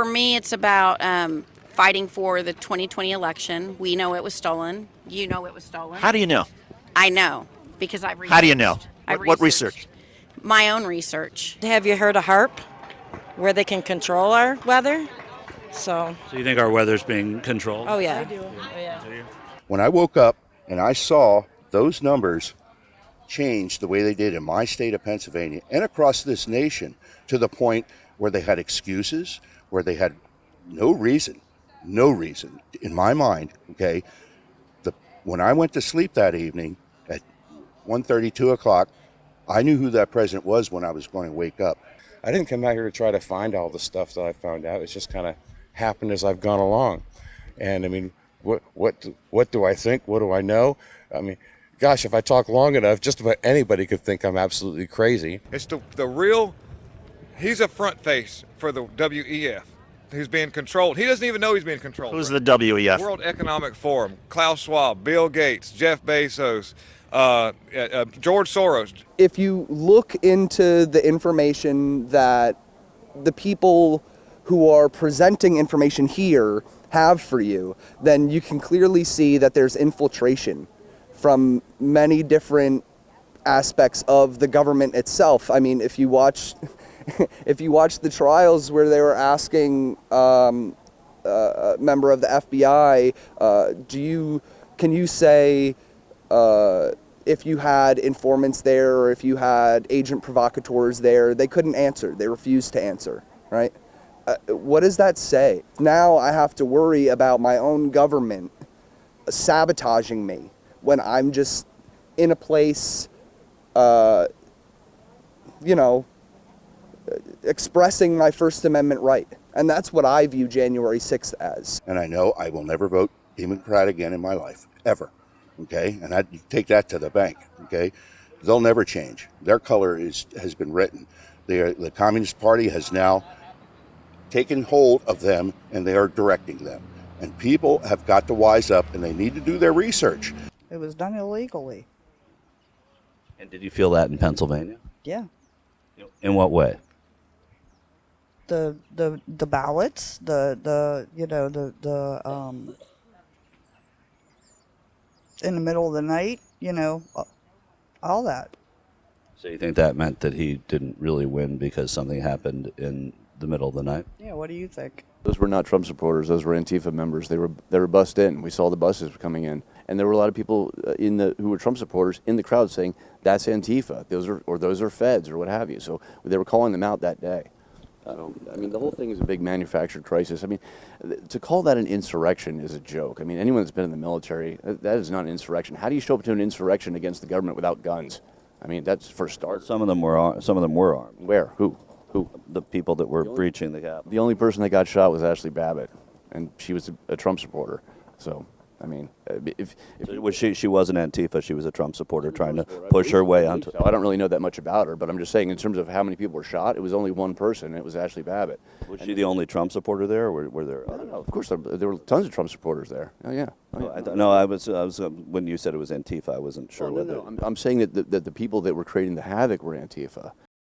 For me, it's about fighting for the 2020 election. We know it was stolen. You know it was stolen. How do you know? I know because I've researched. How do you know? I've What research? My own research. Have you heard of HARP, where they can control our weather? So, So you think our weather's being controlled? oh yeah. When I woke up and I saw those numbers change the way they did in my state of Pennsylvania and across this nation to the point where they had excuses, where they had no reason in my mind, okay? When I went to sleep that evening at 1:30, 2 o'clock, I knew who that president was when I was going to wake up. I didn't come out here to try to find all the stuff that I found out. It's just kind of happened as I've gone along. And I mean, what do I think? What do I know? I mean, gosh, if I talk long enough, just about anybody could think I'm absolutely crazy. It's the real, he's a front face for the WEF. Who's being controlled. He doesn't even know he's being controlled. Who's the WEF? World Economic Forum, Klaus Schwab, Bill Gates, Jeff Bezos, George Soros. If you look into the information that the people who are presenting information here have for you, then you can clearly see that there's infiltration from many different aspects of the government itself. I mean, if you watch the trials where they were asking a member of the FBI, can you say if you had informants there or if you had agent provocateurs there? They couldn't answer. They refused to answer, right? What does that say? Now I have to worry about my own government sabotaging me when I'm just in a place, expressing my First Amendment right. And that's what I view January 6th as. And I know I will never vote Democrat again in my life, ever, okay? And I take that to the bank, okay? They'll never change. Their color has been written. The Communist Party has now taken hold of them, and they are directing them. And people have got to wise up, and they need to do their research. It was done illegally. And did you feel that in Pennsylvania? Yeah. In what way? The ballots, in the middle of the night, all that. So you think that meant that he didn't really win because something happened in the middle of the night? Yeah, what do you think? Those were not Trump supporters. Those were Antifa members. They were bussed in. We saw the buses coming in, and there were a lot of people who were Trump supporters in the crowd saying that's Antifa. Those are feds or what have you. So they were calling them out that day. I mean, the whole thing is a big manufactured crisis. I mean, to call that an insurrection is a joke. I mean, anyone that's been in the military, that is not an insurrection. How do you show up to an insurrection against the government without guns? I mean, that's for starters. Some of them were armed. Where? Who? The people that were breaching the Capitol. The only person that got shot was Ashley Babbitt, and she was a Trump supporter. So, I mean, she wasn't Antifa. She was a Trump supporter trying to push her way onto. I don't really know that much about her, but I'm just saying in terms of how many people were shot, it was only one person, and it was Ashley Babbitt. Was she the only Trump supporter there, or were there others? No, of course there were tons of Trump supporters there. Oh yeah. I was when you said it was Antifa, I wasn't sure whether. No. I'm saying that the people that were creating the havoc were Antifa.